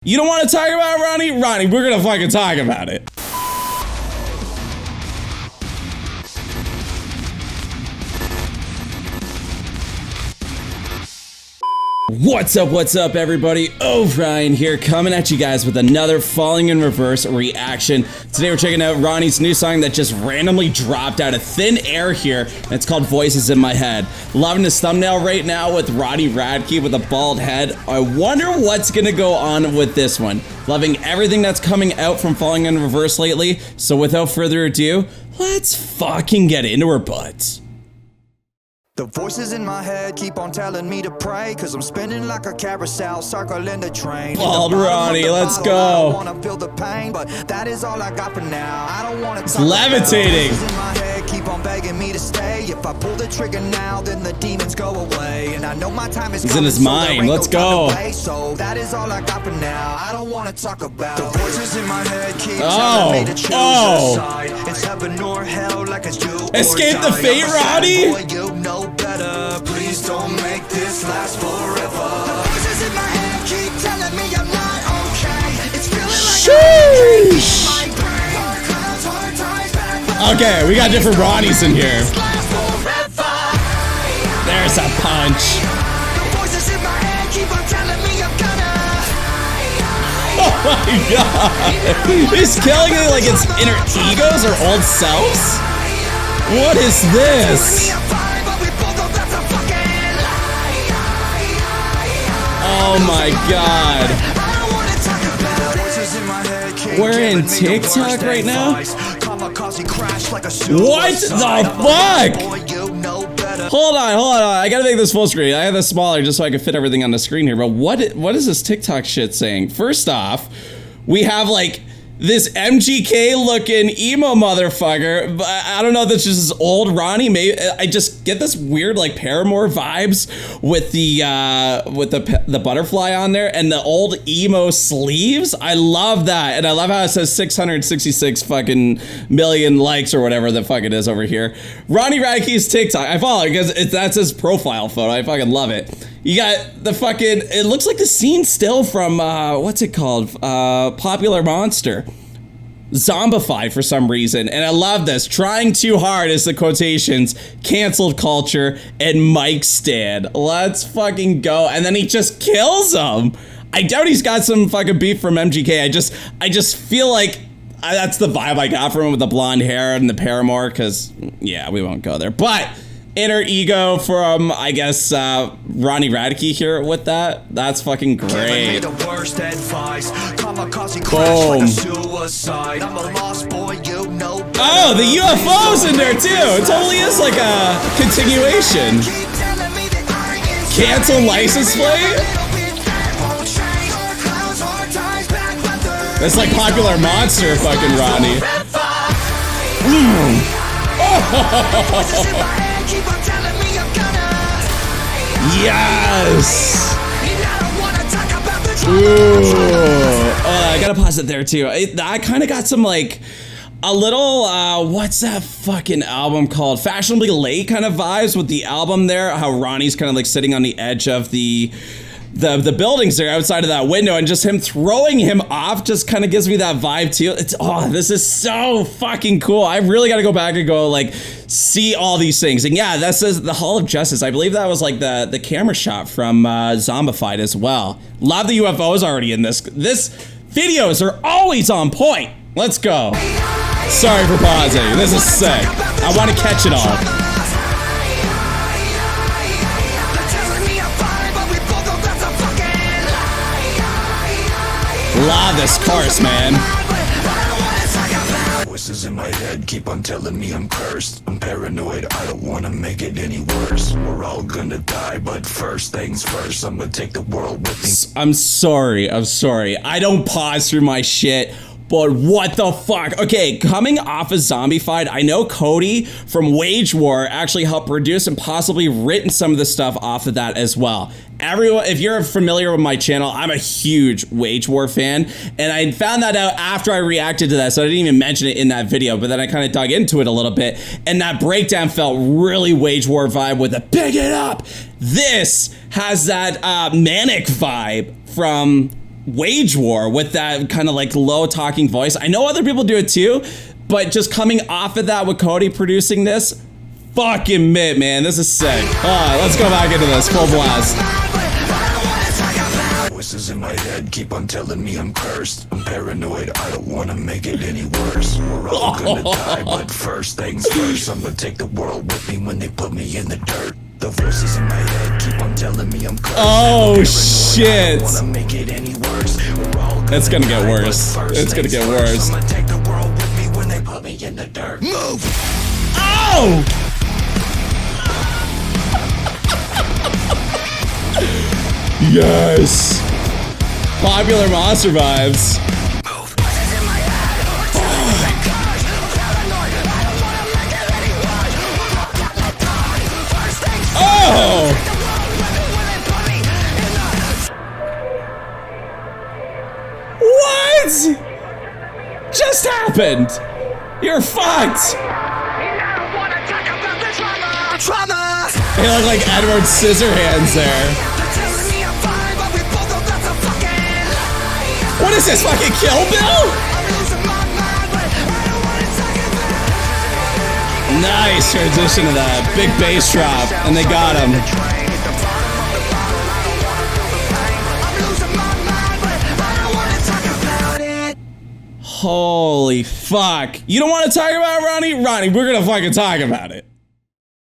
You don't want to talk about it, Ronnie? Ronnie, we're gonna fucking talk about it. What's up, everybody? Ohrion here, coming at you guys with another Falling in Reverse reaction. Today we're checking out Ronnie's new song that just randomly dropped out of thin air here, and it's called Voices in My Head. Loving this thumbnail right now with Ronnie Radke with a bald head. I wonder what's gonna go on with this one. Loving everything that's coming out from Falling in Reverse lately, so without further ado, let's fucking get into her butts. The voices in my head keep on telling me to pray, cause I'm spinning like a carousel, circling the train. Bald Ronnie, let's go. I wanna feel the pain, but that is all I got for now. I don't wanna it's levitating. Voices in my head keep on begging me to stay. If I pull the trigger now, then the demons go away. And I know my time is coming. He's in his mind. Let's go. So that is all I got for now. I don't wanna talk about the voices in my head keep telling me to choose a side. It's heaven or hell, like it's you. Escape the fate, Ronnie. Boy, you know better. Please don't make this last forever. The voices in my head keep telling me I'm not okay. It's feeling like my brain. Okay, we got different Ronnies in here. There's a punch. The voices in my head keep on telling me I'm gonna. Oh my god. He's killing it like it's inner egos or old selves? What is this? Oh my god. We're in TikTok right now? What the fuck? Hold on. I gotta make this full screen. I have this smaller just so I can fit everything on the screen here. But what is this TikTok shit saying? First off, we have like this MGK looking emo motherfucker, but I don't know if this is just old Ronnie. Maybe I just get this weird like Paramore vibes with the butterfly on there and the old emo sleeves. I love that, and I love how it says 666 fucking million likes or whatever the fuck it is over here. Ronnie Radke's TikTok, I follow it because that's his profile photo. I fucking love it. You got the fucking, it looks like the scene still from, what's it called? Popular Monster. Zombified for some reason. And I love this. Trying too hard is the quotations. Canceled culture and mic stand. Let's fucking go. And then he just kills him. I doubt he's got some fucking beef from MGK. I just feel like that's the vibe I got from him with the blonde hair and the Paramore. Because, yeah, we won't go there. But inner ego from, I guess, Ronnie Radke here with that. That's fucking great. Boom. Oh, the UFO's in there too. It totally is like a continuation. Cancel license plate? That's like Popular Monster fucking Ronnie. Yes! Ooh. I gotta pause it there too. I kind of got some like a little what's that fucking album called? Fashionably Late kind of vibes with the album there. How Ronnie's kind of like sitting on the edge of the buildings there outside of that window, and just him throwing him off just kind of gives me that vibe too. It's, oh, this is so fucking cool. I really got to go back and go like see all these things. And yeah, that says the Hall of Justice. I believe that was like the camera shot from Zombified as well. Love the UFOs already in this. This videos are always on point. Let's go. Sorry for pausing. This is sick. I want to catch it all. Love this chorus, man. Voices in my head keep on telling me I'm cursed. I'm paranoid, I don't want to make it any worse. We're all gonna die, but first things first, I'm gonna take the world with me. I'm sorry. I don't pause through my shit. But what the fuck? Okay, coming off of Zombified, I know Cody from Wage War actually helped produce and possibly written some of the stuff off of that as well. Everyone, if you're familiar with my channel, I'm a huge Wage War fan, and I found that out after I reacted to that, so I didn't even mention it in that video, but then I kind of dug into it a little bit, and that breakdown felt really Wage War vibe with a big it up. This has that manic vibe from wage war with that kind of like low talking voice. I know other people do it too, but just coming off of that with Cody producing this, fucking mid, man. This is sick. Let's go back into this full blast. Voices in my head keep on telling me I'm cursed. I'm paranoid, I don't wanna make it any worse. We're all gonna die, but first things first. I'm gonna take the world with me when they put me in the dirt. The voices in my head keep on telling me I'm cursed. Oh shit! I don't wanna make it any worse. We're all It's gonna get die, worse. but first It's gonna things get first. worse. I'm gonna take the world with me when they put me in the dirt. Move! Oh! Yes! Popular monster vibes. Oh! What? Just happened. You're fucked. They look like Edward Scissorhands there. What is this, fucking Kill Bill? Nice transition to that big bass drop, and they got him. Holy fuck. You don't want to talk about it, Ronnie? Ronnie, we're gonna fucking talk about it.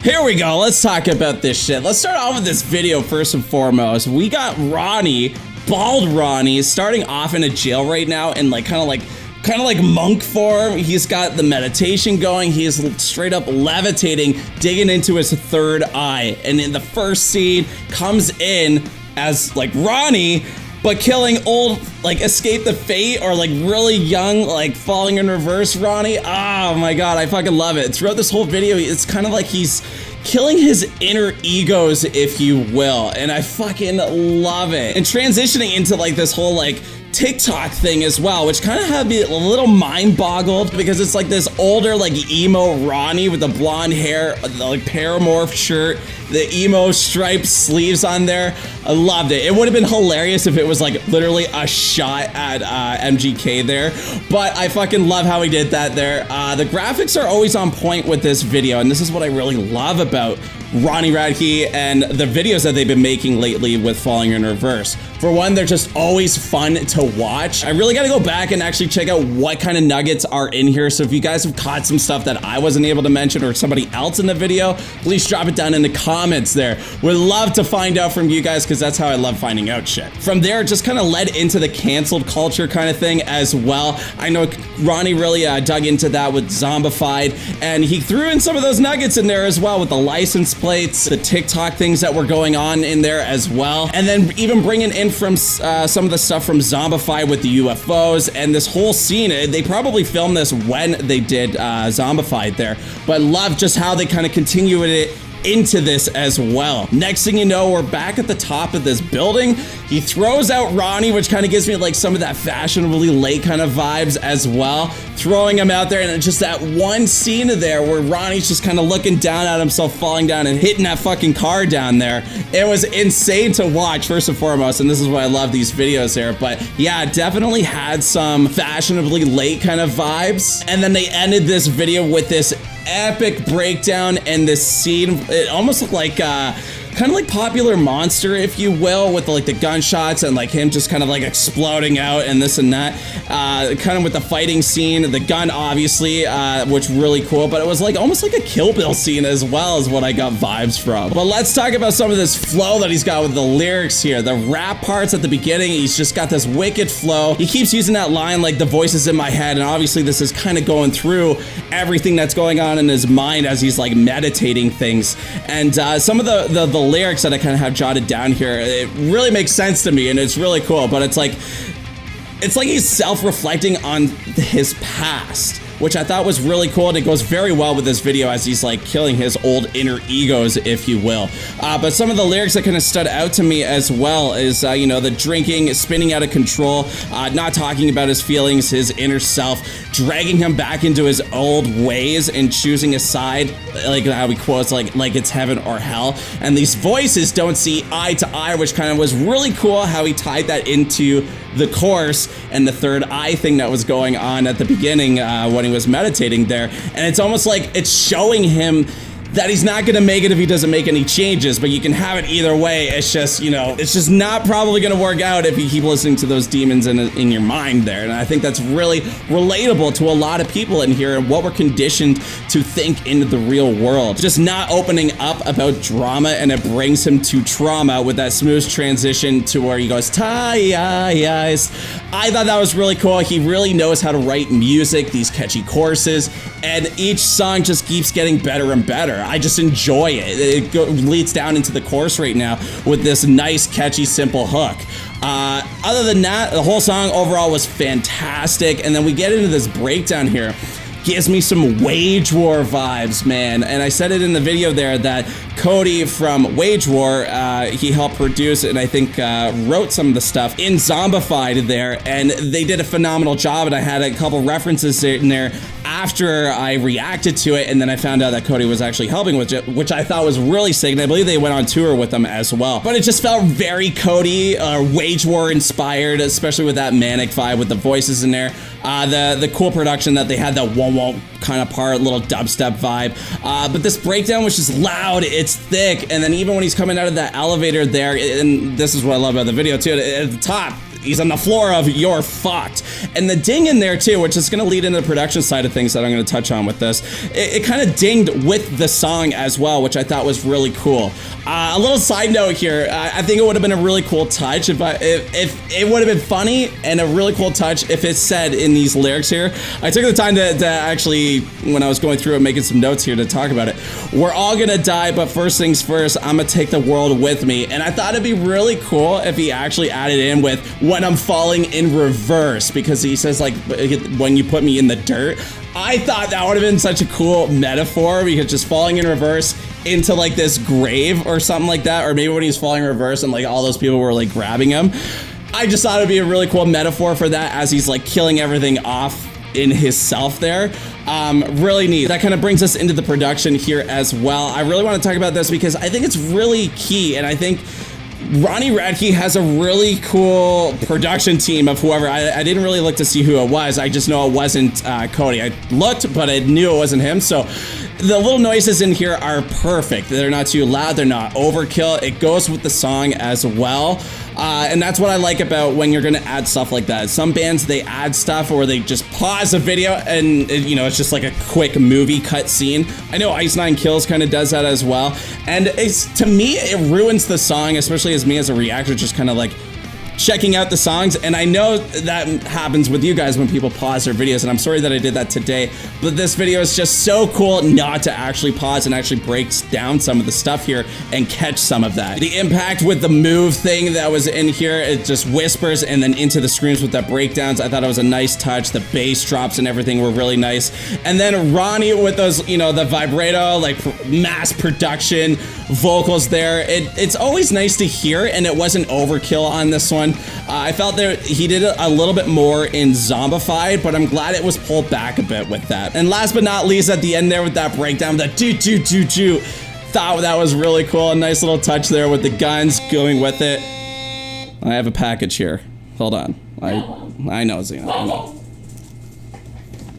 Here we go, let's talk about this shit. Let's start off with this video first and foremost. We got Ronnie, bald Ronnie, starting off in a jail right now in like kind of like monk form. He's got the meditation going. He is straight up levitating, digging into his third eye. And in the first scene comes in as like Ronnie, but killing old, like Escape the Fate or like really young, like falling in reverse Ronnie. Oh my God, I fucking love it. Throughout this whole video, it's kind of like he's killing his inner egos, if you will. And I fucking love it. And transitioning into like this whole like TikTok thing as well, which kind of had me a little mind boggled because it's like this older like emo Ronnie with the blonde hair, the like Paramore shirt, the emo striped sleeves on there. I loved it. It would have been hilarious if it was like literally a shot at MGK there, but I fucking love how he did that there. The graphics are always on point with this video, and this is what I really love about Ronnie Radke and the videos that they've been making lately with Falling in Reverse. For one, they're just always fun to watch. I really gotta go back and actually check out what kind of nuggets are in here. So if you guys have caught some stuff that I wasn't able to mention or somebody else in the video, please drop it down in the comments there. Would love to find out from you guys because that's how I love finding out shit. From there, it just kind of led into the canceled culture kind of thing as well. I know Ronnie really dug into that with Zombified, and he threw in some of those nuggets in there as well with the license plates, the TikTok things that were going on in there as well. And then even bringing in from some of the stuff from Zombified with the UFOs and this whole scene. They probably filmed this when they did Zombified there, but love just how they kind of continued it into this as well. Next thing you know, we're back at the top of this building. He throws out Ronnie, which kind of gives me like some of that fashionably late kind of vibes as well. Throwing him out there, and just that one scene there where Ronnie's just kind of looking down at himself, falling down and hitting that fucking car down there. It was insane to watch, first and foremost, and this is why I love these videos here. But yeah, definitely had some fashionably late kind of vibes. And then they ended this video with this epic breakdown and this scene. It almost looked like kind of like Popular Monster, if you will, with like the gunshots and like him just kind of like exploding out and this and that. Kind of with the fighting scene, the gun obviously, which really cool, but it was like almost like a Kill Bill scene as well as what I got vibes from. But let's talk about some of this flow that he's got with the lyrics here. The rap parts at the beginning, he's just got this wicked flow. He keeps using that line like the voices in my head, and obviously this is kind of going through everything that's going on in his mind as he's like meditating things. And some of the lyrics that I kind of have jotted down here, it really makes sense to me and it's really cool, but it's like he's self-reflecting on his past. which I thought was really cool, and it goes very well with this video as he's like killing his old inner egos, if you will. But some of the lyrics that kind of stood out to me as well is, you know, the drinking, spinning out of control, not talking about his feelings, his inner self, dragging him back into his old ways and choosing a side, like how he quotes, like it's heaven or hell. And these voices don't see eye to eye, which kind of was really cool how he tied that into the chorus and the third eye thing that was going on at the beginning when he was meditating there. And it's almost like it's showing him that he's not gonna make it if he doesn't make any changes, but you can have it either way. It's just, you know, it's just not probably gonna work out if you keep listening to those demons in your mind there. And I think that's really relatable to a lot of people in here and what we're conditioned to think into the real world. Just not opening up about drama, and it brings him to trauma with that smooth transition to where he goes, tie-eyes. I thought that was really cool. He really knows how to write music, these catchy choruses, and each song just keeps getting better and better. I just enjoy it. It leads down into the chorus right now with this nice, catchy, simple hook. Other than that, the whole song overall was fantastic. And then we get into this breakdown here. Gives me some Wage War vibes, man. And I said it in the video there that Cody from Wage War, he helped produce and I think wrote some of the stuff in Zombified there, and they did a phenomenal job. And I had a couple references in there after I reacted to it, and then I found out that Cody was actually helping with it, which I thought was really sick. And I believe they went on tour with them as well. But it just felt very Cody, Wage War inspired, especially with that manic vibe with the voices in there. The cool production that they had, that won't kind of part, little dubstep vibe. But this breakdown was just loud, it's thick, and then even when he's coming out of that elevator there, and this is what I love about the video too, at the top, he's on the floor of "You're fucked." And the ding in there too, which is gonna lead into the production side of things that I'm gonna touch on with this. It kind of dinged with the song as well, which I thought was really cool. A little side note here, I think it would have been a really cool touch if it would have been funny and a really cool touch if it said in these lyrics here. I took the time to actually, when I was going through it, making some notes here to talk about it. We're all gonna die, but first things first, I'm gonna take the world with me. And I thought it'd be really cool if he actually added in with "when I'm falling in reverse," because he says like, "when you put me in the dirt." I thought that would have been such a cool metaphor, because just falling in reverse into like this grave or something like that, or maybe when he's falling in reverse and like all those people were like grabbing him. I just thought it'd be a really cool metaphor for that as he's like killing everything off in his self there. Really neat. That kind of brings us into the production here as well. I really want to talk about this because I think it's really key, and I think Ronnie Radke has a really cool production team of whoever. I didn't really look to see who it was. I just know it wasn't Cody. I looked, but I knew it wasn't him. So the little noises in here are perfect. They're not too loud. They're not overkill. It goes with the song as well. And that's what I like about when you're gonna add stuff like that. Some bands, they add stuff or they just pause a video and you know, it's just like a quick movie cut scene. I know Ice Nine Kills kind of does that as well. And it's, to me, it ruins the song, especially as me as a reactor, just kind of like checking out the songs. And I know that happens with you guys when people pause their videos, and I'm sorry that I did that today, but this video is just so cool not to actually pause and actually breaks down some of the stuff here and catch some of that. The impact with the move thing that was in here, it just whispers and then into the screams with that breakdowns. I thought it was a nice touch. The bass drops and everything were really nice. And then Ronnie with those, you know, the vibrato, like mass production vocals there. It's always nice to hear, and it wasn't overkill on this one. I felt that he did a little bit more in Zombified, but I'm glad it was pulled back a bit with that. And last but not least, at the end there with that breakdown, that do, thought that was really cool. A nice little touch there with the guns going with it. I have a package here. Hold on. I know, Xena. I know.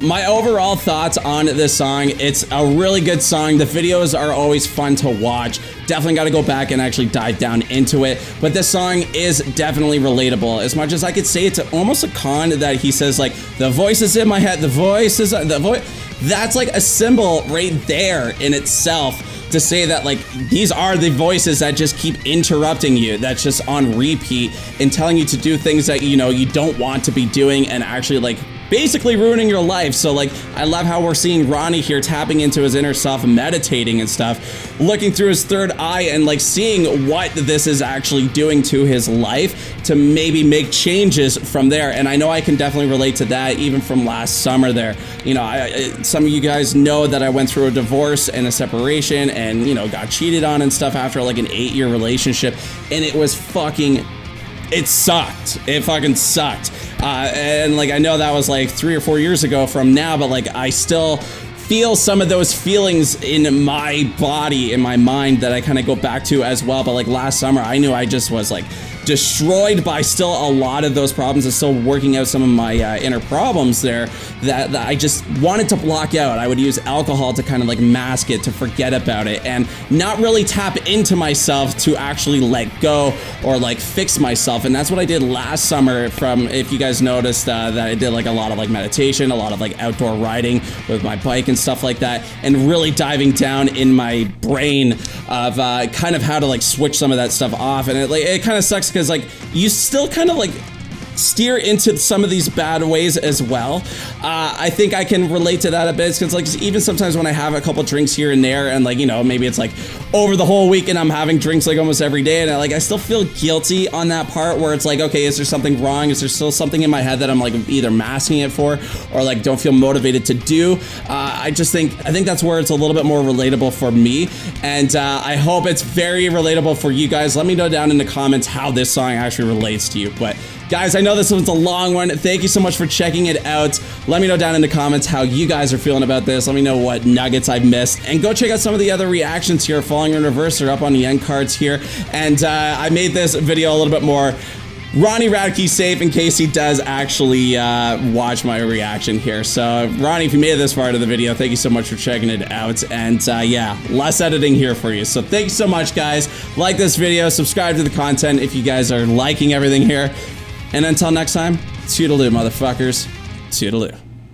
My overall thoughts on this song, it's a really good song. The videos are always fun to watch. Definitely got to go back and actually dive down into it. But this song is definitely relatable. As much as I could say it's almost a con that he says like, the voice is in my head, the voice is, the voice. That's like a symbol right there in itself to say that like, these are the voices that just keep interrupting you. That's just on repeat and telling you to do things that, you know, you don't want to be doing, and actually like basically ruining your life. So like, I love how we're seeing Ronnie here tapping into his inner self, meditating and stuff, looking through his third eye and like seeing what this is actually doing to his life to maybe make changes from there. And I know I can definitely relate to that even from last summer there. You know, some of you guys know that I went through a divorce and a separation and, you know, got cheated on and stuff after like an 8-year relationship. And it was fucking, it sucked. It fucking sucked. And like, I know that was like 3 or 4 years ago from now, but like, I still feel some of those feelings in my body, in my mind that I kind of go back to as well. But like last summer, I knew I just was like destroyed by still a lot of those problems and still working out some of my inner problems there that I just wanted to block out. I would use alcohol to kind of like mask it, to forget about it, and not really tap into myself to actually let go or like fix myself. And that's what I did last summer. From, if you guys noticed, that I did like a lot of like meditation, a lot of like outdoor riding with my bike and stuff like that, and really diving down in my brain of kind of how to like switch some of that stuff off. And it kind of sucks because like you still kind of like steer into some of these bad ways as well. I think I can relate to that a bit because like even sometimes when I have a couple drinks here and there, and like, you know, maybe it's like over the whole weekend I'm having drinks like almost every day, and I still feel guilty on that part where it's like, okay, is there something wrong? Is there still something in my head that I'm like either masking it for or like don't feel motivated to do? I think that's where it's a little bit more relatable for me, and I hope it's very relatable for you guys. Let me know down in the comments how this song actually relates to you. But guys, I know this one's a long one. Thank you so much for checking it out. Let me know down in the comments how you guys are feeling about this. Let me know what nuggets I've missed. And go check out some of the other reactions here. Falling in Reverse are up on the end cards here. And I made this video a little bit more Ronnie Radke safe in case he does actually watch my reaction here. So Ronnie, if you made it this far into the video, thank you so much for checking it out. And yeah, less editing here for you. So thank you so much, guys. Like this video, subscribe to the content if you guys are liking everything here. And until next time, toodaloo, motherfuckers. Toodaloo.